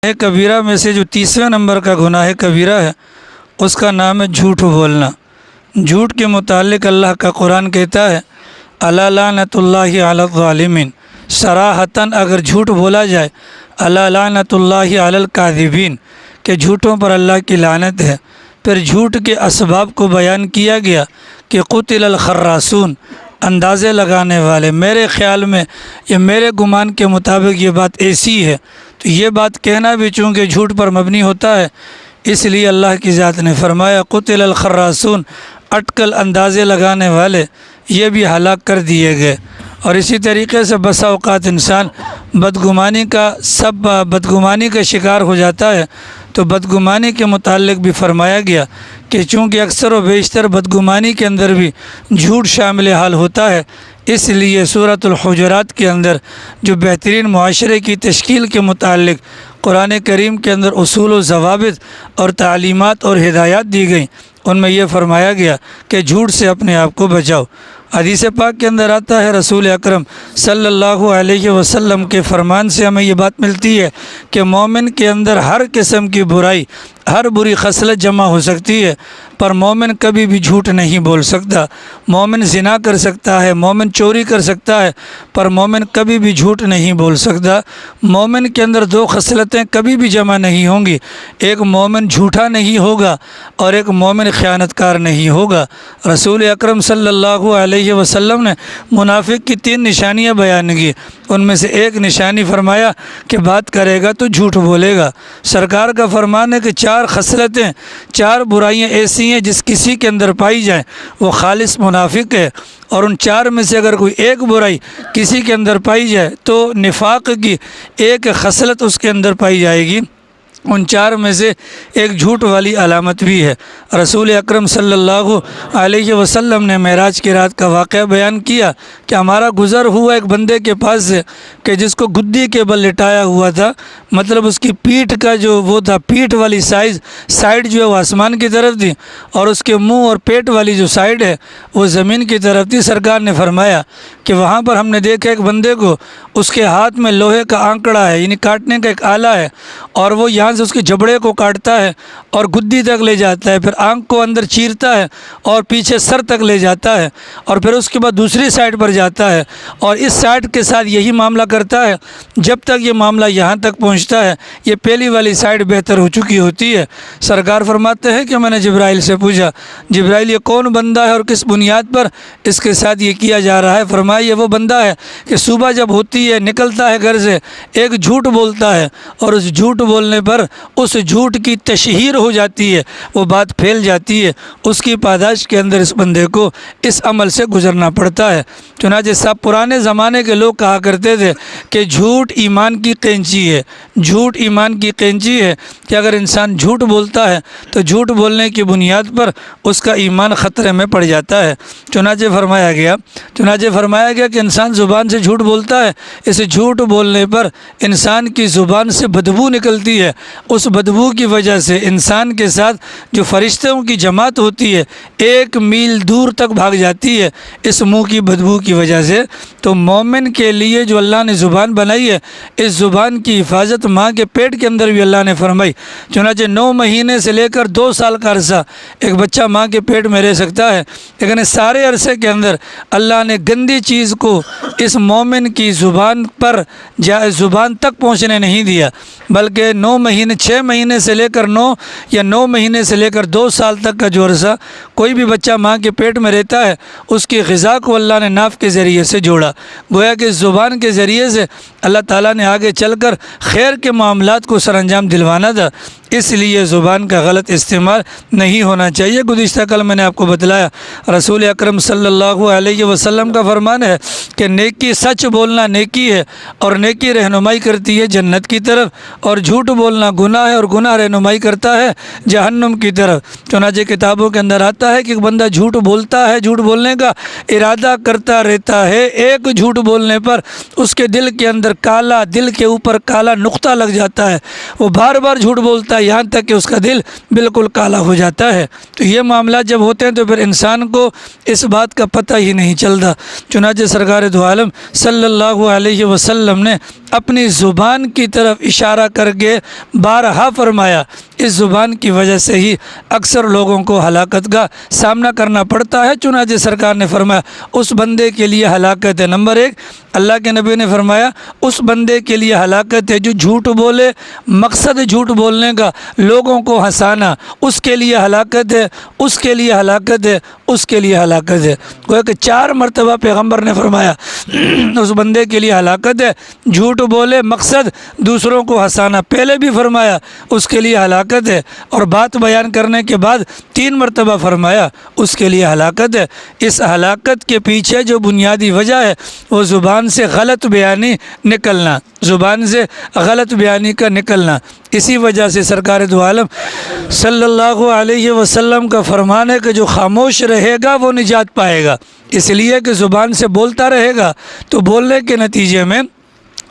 کبیرہ میں سے جو 30ویں نمبر کا گناہ کبیرہ ہے اس کا نام ہے جھوٹ بولنا۔ جھوٹ کے متعلق اللہ کا قرآن کہتا ہے الا لعنت اللہ علی الظالمین، صراحتاً اگر جھوٹ بولا جائے الا لعنت اللہ علی الکاذبین کہ جھوٹوں پر اللہ کی لعنت ہے۔ پھر جھوٹ کے اسباب کو بیان کیا گیا کہ قتل الخراسون، اندازے لگانے والے۔ میرے خیال میں یا میرے گمان کے مطابق یہ بات ایسی ہے، تو یہ بات کہنا بھی چونکہ جھوٹ پر مبنی ہوتا ہے، اس لیے اللہ کی ذات نے فرمایا قتل الخراسون، اٹکل اندازے لگانے والے یہ بھی ہلاک کر دیے گئے۔ اور اسی طریقے سے بسا اوقات انسان بدگمانی کا شکار ہو جاتا ہے، تو بدگمانی کے متعلق بھی فرمایا گیا کہ چونکہ اکثر و بیشتر بدگمانی کے اندر بھی جھوٹ شامل حال ہوتا ہے، اس لیے سورۃ الحجرات کے اندر جو بہترین معاشرے کی تشکیل کے متعلق قرآن کریم کے اندر اصول و ضوابط اور تعلیمات اور ہدایات دی گئیں، ان میں یہ فرمایا گیا کہ جھوٹ سے اپنے آپ کو بچاؤ۔ حدیث پاک کے اندر آتا ہے رسول اکرم صلی اللہ علیہ وسلم کے فرمان سے ہمیں یہ بات ملتی ہے کہ مومن کے اندر ہر قسم کی برائی، ہر بری خصلت جمع ہو سکتی ہے، پر مومن کبھی بھی جھوٹ نہیں بول سکتا۔ مومن زنا کر سکتا ہے، مومن چوری کر سکتا ہے، پر مومن کبھی بھی جھوٹ نہیں بول سکتا۔ مومن کے اندر دو خصلتیں کبھی بھی جمع نہیں ہوں گی، ایک مومن جھوٹا نہیں ہوگا اور ایک مومن خیانت کار نہیں ہوگا۔ رسول اکرم صلی اللہ علیہ وسلم نے منافق کی 3 نشانیاں بیان کی، ان میں سے ایک نشانی فرمایا کہ بات کرے گا تو جھوٹ بولے گا۔ سرکار کا فرمان ہے کہ 4 خصلتیں، 4 برائیاں ایسی ہیں جس کسی کے اندر پائی جائیں وہ خالص منافق ہے، اور ان 4 میں سے اگر کوئی ایک برائی کسی کے اندر پائی جائے تو نفاق کی ایک خصلت اس کے اندر پائی جائے گی۔ ان 4 میں سے ایک جھوٹ والی علامت بھی ہے۔ رسول اکرم صلی اللہ علیہ وسلم نے معراج کی رات کا واقعہ بیان کیا کہ ہمارا گزر ہوا ایک بندے کے پاس سے کہ جس کو گدی کے بل لٹایا ہوا تھا، مطلب اس کی پیٹھ کا جو وہ تھا، پیٹھ والی سائیڈ جو ہے وہ آسمان کی طرف تھی، اور اس کے منہ اور پیٹ والی جو سائیڈ ہے وہ زمین کی طرف تھی۔ سرکار نے فرمایا کہ وہاں پر ہم نے دیکھا ایک بندے کو، اس کے ہاتھ میں لوہے کا آنکڑا ہے، یعنی کاٹنے کا ایک آلہ ہے، اور وہ یہاں سے اس کے جبڑے کو کاٹتا ہے اور گدی تک لے جاتا ہے، پھر آنکھ کو اندر چیرتا ہے اور پیچھے سر تک لے جاتا ہے، اور پھر اس کے بعد دوسری سائیڈ پر جاتا ہے اور اس سائیڈ کے ساتھ یہی معاملہ کرتا ہے جب تک یہ معاملہ یہاں تک پہنچتا ہے۔ یہ پہلی والی سائیڈ بہتر ہو چکی ہوتی ہے۔ سرکار فرماتے ہیں کہ میں نے جبرائیل سے پوچھا، جبرائیل یہ کون بندہ ہے اور کس بنیاد پر اس کے ساتھ یہ کیا جا رہا ہے؟ فرمایا یہ وہ بندہ ہے کہ صبح جب ہوتی ہے نکلتا ہے گھر سے، ایک جھوٹ بولتا ہے، اور اس جھوٹ بولنے پر اس جھوٹ کی تشہیر ہو جاتی ہے، وہ بات پھیل جاتی ہے، اس کی پاداش کے اندر اس بندے کو اس عمل سے گزرنا پڑتا ہے۔ چنانچہ سب پرانے زمانے کے لوگ کہا کرتے تھے کہ جھوٹ ایمان کی قینچی ہے، جھوٹ ایمان کی قینچی ہے، کہ اگر انسان جھوٹ بولتا ہے تو جھوٹ بولنے کی بنیاد پر اس کا ایمان خطرے میں پڑ جاتا ہے۔ چنانچہ فرمایا گیا کہ انسان زبان سے جھوٹ بولتا ہے، اس جھوٹ بولنے پر انسان کی زبان سے بدبو نکلتی ہے، اس بدبو کی وجہ سے انسان کے ساتھ جو فرشتوں کی جماعت ہوتی ہے 1 میل دور تک بھاگ جاتی ہے اس منہ کی بدبو کی وجہ سے۔ تو مومن کے لیے جو اللہ نے زبان بنائی ہے، اس زبان کی حفاظت ماں کے پیٹ کے اندر بھی اللہ نے فرمائی۔ چنانچہ 9 مہینے سے لے کر 2 سال کا عرصہ ایک بچہ ماں کے پیٹ میں رہ سکتا ہے، لیکن اس سارے عرصے کے اندر اللہ نے گندی چیز کو اس مومن کی زبان تک پہنچنے نہیں دیا، بلکہ 6 مہینے سے لے کر 9 مہینے سے لے کر 2 سال تک کا جو عرصہ کوئی بھی بچہ ماں کے پیٹ میں رہتا ہے، اس کی غذا کو اللہ نے ناف کے ذریعے سے جوڑا، گویا کہ اس زبان کے ذریعے سے اللہ تعالیٰ نے آگے چل کر خیر کے معاملات کو سر انجام دلوانا تھا، اس لیے زبان کا غلط استعمال نہیں ہونا چاہیے۔ گزشتہ کل میں نے آپ کو بتلایا رسول اکرم صلی اللہ علیہ وسلم کا فرمان ہے کہ نیکی، سچ بولنا نیکی ہے، اور نیکی رہنمائی کرتی ہے جنت کی طرف، اور جھوٹ بولنا گناہ ہے اور گناہ رہنمائی کرتا ہے جہنم کی طرف۔ چنانچہ کتابوں کے اندر آتا ہے کہ ایک بندہ جھوٹ بولتا ہے، جھوٹ بولنے کا ارادہ کرتا رہتا ہے، ایک جھوٹ بولنے پر اس کے دل کے اندر دل کے اوپر کالا نقطہ لگ جاتا ہے، وہ بار بار جھوٹ بولتا ہے، یہاں تک کہ اس کا دل بالکل کالا ہو جاتا ہے۔ تو یہ معاملات جب ہوتے ہیں تو پھر انسان کو اس بات کا پتہ ہی نہیں چلتا۔ چنانچہ سرکار دو عالم صلی اللہ علیہ وسلم نے اپنی زبان کی طرف اشارہ کر کے بارہا فرمایا، اس زبان کی وجہ سے ہی اکثر لوگوں کو ہلاکت کا سامنا کرنا پڑتا ہے۔ چنانچہ سرکار نے فرمایا اس بندے کے لیے ہلاکت ہے، نمبر ایک اللہ کے نبی نے فرمایا اس بندے کے لیے ہلاکت ہے جو جھوٹ بولے، مقصد جھوٹ بولنے کا لوگوں کو ہنسانا، اس کے لیے ہلاکت ہے، اس کے لیے ہلاکت ہے، اس کے لیے ہلاکت ہے۔ گویا کہ 4 مرتبہ پیغمبر نے فرمایا اس بندے کے لیے ہلاکت ہے، جھوٹ بولے، مقصد دوسروں کو ہنسانا، پہلے بھی فرمایا اس کے لیے ہلاکت ہے، اور بات بیان کرنے کے بعد 3 مرتبہ فرمایا اس کے لیے ہلاکت ہے۔ اس ہلاکت کے پیچھے جو بنیادی وجہ ہے وہ زبان سے غلط بیانی نکلنا، زبان سے غلط بیانی کا نکلنا۔ اسی وجہ سے سرکار دو عالم صلی اللہ علیہ وسلم کا فرمان ہے کہ جو خاموش رہے گا وہ نجات پائے گا، اس لیے کہ زبان سے بولتا رہے گا تو بولنے کے نتیجے میں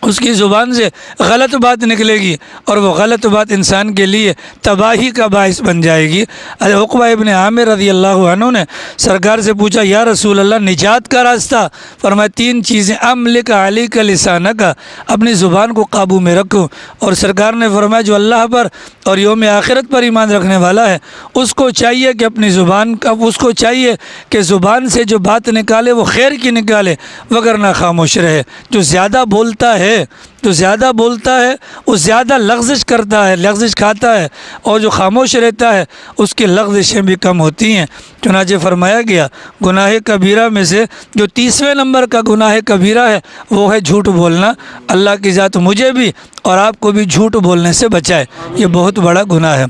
اس کی زبان سے غلط بات نکلے گی، اور وہ غلط بات انسان کے لیے تباہی کا باعث بن جائے گی۔ عقبہ ابن عامر رضی اللہ عنہ نے سرکار سے پوچھا یا رسول اللہ نجات کا راستہ؟ فرمایا 3 چیزیں، املک علیک لسانک، اپنی زبان کو قابو میں رکھو، اور سرکار نے فرمایا جو اللہ پر اور یوم آخرت پر ایمان رکھنے والا ہے اس کو چاہیے کہ اپنی زبان کا اس کو چاہیے کہ زبان سے جو بات نکالے وہ خیر کی نکالے، وگرنہ خاموش رہے۔ جو زیادہ بولتا ہے وہ زیادہ لغزش کرتا ہے، لغزش کھاتا ہے، اور جو خاموش رہتا ہے اس کی لغزشیں بھی کم ہوتی ہیں۔ چنانچہ فرمایا گیا گناہ کبیرہ میں سے جو 30ویں نمبر کا گناہ کبیرہ ہے وہ ہے جھوٹ بولنا۔ اللہ کی ذات مجھے بھی اور آپ کو بھی جھوٹ بولنے سے بچائے، یہ بہت بڑا گناہ ہے۔